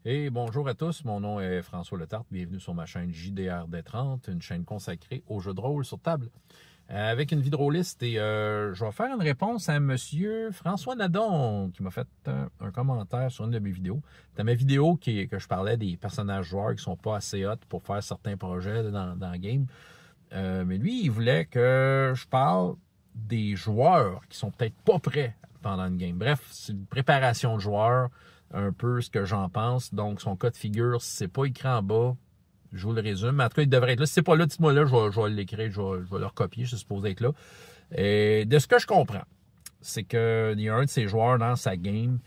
Et bonjour à tous, mon nom est François Letarte, bienvenue sur ma chaîne JDRD30, une chaîne consacrée aux jeux de rôle sur table. Avec une vidéoliste et je vais faire une réponse à monsieur François Nadon qui m'a fait un commentaire sur une de mes vidéos. Dans ma vidéo que je parlais des personnages joueurs qui sont pas assez hot pour faire certains projets dans le game. Mais lui, il voulait que je parle des joueurs qui sont peut-être pas prêts pendant une game. Bref, c'est une préparation de joueurs, un peu ce que j'en pense. Donc, son cas de figure, si c'est pas écrit en bas, je vous le résume. Mais en tout cas, il devrait être là. Si c'est pas là, dites-moi là, je vais l'écrire, je vais le recopier, je suis supposé être là. Et de ce que je comprends, c'est qu'il y a un de ses joueurs dans sa game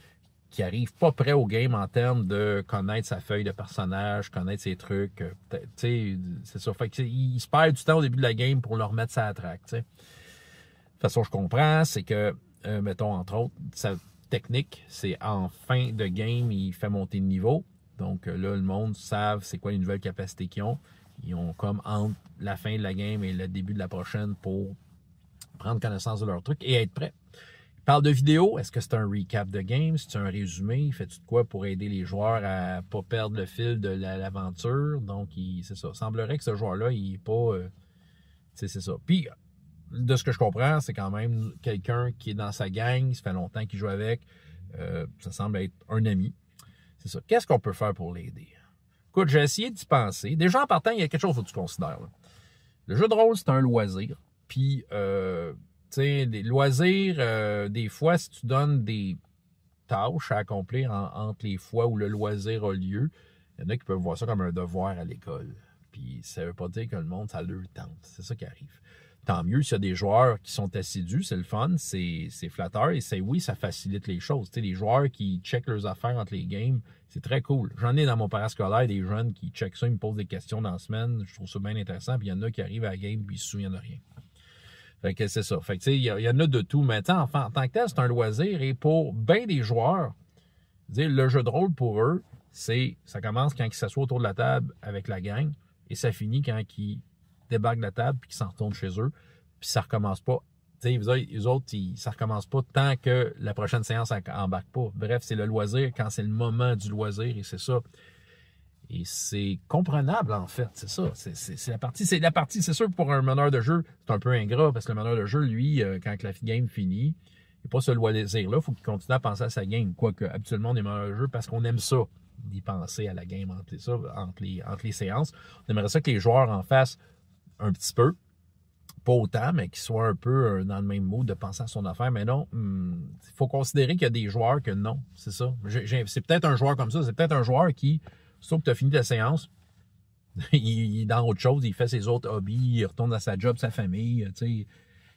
qui arrive pas prêt au game en termes de connaître sa feuille de personnage, connaître ses trucs. Tu sais, c'est ça. Fait que il se perd du temps au début de la game pour le remettre sa track, tu sais. De toute façon, je comprends, c'est que, mettons, entre autres, sa technique, c'est en fin de game, il fait monter de niveau. Donc là, le monde savent c'est quoi les nouvelles capacités qu'ils ont. Ils ont comme entre la fin de la game et le début de la prochaine pour prendre connaissance de leur truc et être prêt. Il parle de vidéo. Est-ce que c'est un recap de game? C'est un résumé? Fais-tu de quoi pour aider les joueurs à pas perdre le fil de l'aventure? Donc, c'est ça. Il semblerait que ce joueur-là, il est pas... c'est ça. Puis, de ce que je comprends, c'est quand même quelqu'un qui est dans sa gang. Ça fait longtemps qu'il joue avec. Ça semble être un ami. C'est ça. Qu'est-ce qu'on peut faire pour l'aider? Écoute, j'ai essayé d'y penser. Déjà, en partant, il y a quelque chose qu'il faut que tu considères. Là. Le jeu de rôle, c'est un loisir. Puis, tu sais, des loisirs, des fois, si tu donnes des tâches à accomplir entre les fois où le loisir a lieu, il y en a qui peuvent voir ça comme un devoir à l'école. Puis, ça veut pas dire que le monde, ça leur tente. C'est ça qui arrive. Tant mieux s'il y a des joueurs qui sont assidus, c'est le fun, c'est flatteur et oui, ça facilite les choses. Tu sais, les joueurs qui checkent leurs affaires entre les games, c'est très cool. J'en ai dans mon parascolaire des jeunes qui checkent ça, ils me posent des questions dans la semaine, je trouve ça bien intéressant, puis il y en a qui arrivent à la game puis ils se souviennent de rien. Fait que c'est ça. Fait que tu sais, il y en a de tout, mais en tant que tel, c'est un loisir et pour bien des joueurs, le jeu de rôle pour eux, ça commence quand ils s'assoient autour de la table avec la gang et ça finit quand ils débarquent de la table puis qu'ils s'en retournent chez eux, puis ça recommence pas. Tu sais, eux autres, ça recommence pas tant que la prochaine séance embarque pas. Bref, c'est le loisir quand c'est le moment du loisir et c'est ça. Et c'est comprenable, en fait, c'est ça. C'est la partie, c'est sûr que pour un meneur de jeu, c'est un peu ingrat, parce que le meneur de jeu, lui, quand la game finit, il n'y a pas ce loisir-là, il faut qu'il continue à penser à sa game. Quoique, habituellement, on est meneur de jeu parce qu'on aime ça, d'y penser à la game entre les séances. On aimerait ça que les joueurs en fassent un petit peu, pas autant, mais qu'ils soient un peu dans le même mood de penser à son affaire. Mais non, il faut considérer qu'il y a des joueurs que non, c'est ça. C'est peut-être un joueur comme ça, c'est peut-être un joueur qui, sauf que tu as fini ta séance, il est dans autre chose, il fait ses autres hobbies, il retourne dans sa job, sa famille, tu sais,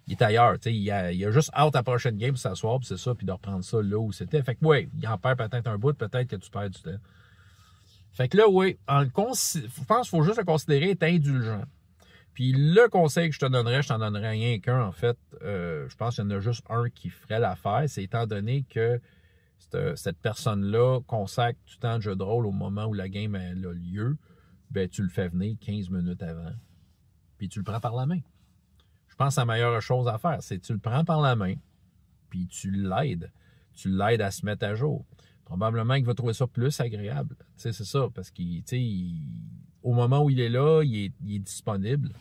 il est ailleurs, tu sais, il a juste hâte à la prochaine game, s'asseoir, puis c'est ça, puis de reprendre ça là où c'était. Fait que, ouais, il en perd peut-être un bout, peut-être que tu perds du temps. Fait que là, oui, je pense qu'il faut juste le considérer être indulgent. Puis le conseil que je t'en donnerais rien qu'un, en fait. Je pense qu'il y en a juste un qui ferait l'affaire. C'est étant donné que cette personne-là consacre du temps de jeu de rôle au moment où la game a lieu, ben tu le fais venir 15 minutes avant. Puis tu le prends par la main. Je pense que la meilleure chose à faire, c'est que tu le prends par la main, puis tu l'aides. Tu l'aides à se mettre à jour. Probablement qu'il va trouver ça plus agréable. Tu sais, c'est ça, parce qu'au moment où il est là, il est disponible.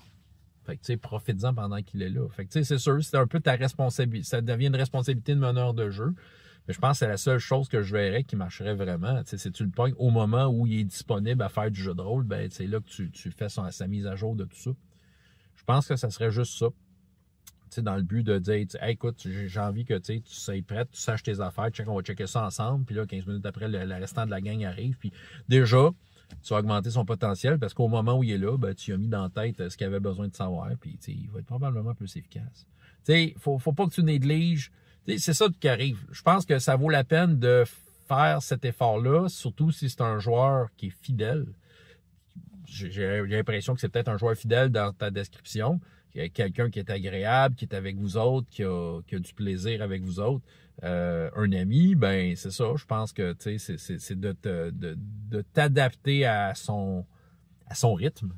Fait que, tu sais, profites-en pendant qu'il est là. Fait que, tu sais, c'est sûr, c'est un peu ta responsabilité. Ça devient une responsabilité de meneur de jeu. Mais je pense que c'est la seule chose que je verrais qui marcherait vraiment. Tu sais, si tu le pognes au moment où il est disponible à faire du jeu de rôle, ben, c'est là que tu fais sa mise à jour de tout ça. Je pense que ça serait juste ça. Tu sais, dans le but de dire, hey, écoute, j'ai envie que tu sois prête, tu saches tes affaires, on va checker ça ensemble, puis là, 15 minutes après, le restant de la gang arrive, puis déjà, tu vas augmenter son potentiel, parce qu'au moment où il est là, ben, tu as mis dans la tête ce qu'il avait besoin de savoir, puis il va être probablement plus efficace. Tu sais, faut pas que tu négliges, c'est ça qui arrive. Je pense que ça vaut la peine de faire cet effort-là, surtout si c'est un joueur qui est fidèle. J'ai l'impression que c'est peut-être un joueur fidèle dans ta description, quelqu'un qui est agréable, qui est avec vous autres, qui a du plaisir avec vous autres, un ami, ben c'est ça. Je pense que c'est de t'adapter à son rythme.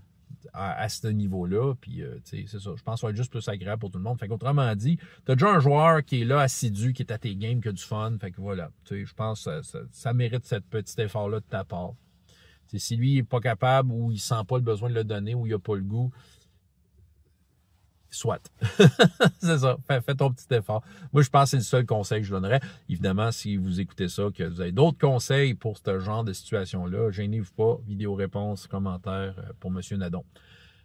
à ce niveau-là. Puis, c'est ça. Je pense que ça va être juste plus agréable pour tout le monde. Fait qu'autrement dit, tu as déjà un joueur qui est là, assidu, qui est à tes games, qui a du fun. Fait que voilà. Je pense que ça mérite ce petit effort-là de ta part. T'sais, si lui n'est pas capable ou il ne sent pas le besoin de le donner ou il n'a pas le goût, soit. C'est ça. Fais ton petit effort. Moi, je pense que c'est le seul conseil que je donnerais. Évidemment, si vous écoutez ça, que vous avez d'autres conseils pour ce genre de situation-là, gênez-vous pas. Vidéo réponse, commentaire pour M. Nadon.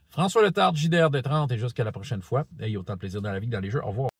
François Letarte, JDR des 30 et jusqu'à la prochaine fois. Ayez autant de plaisir dans la vie que dans les jeux. Au revoir.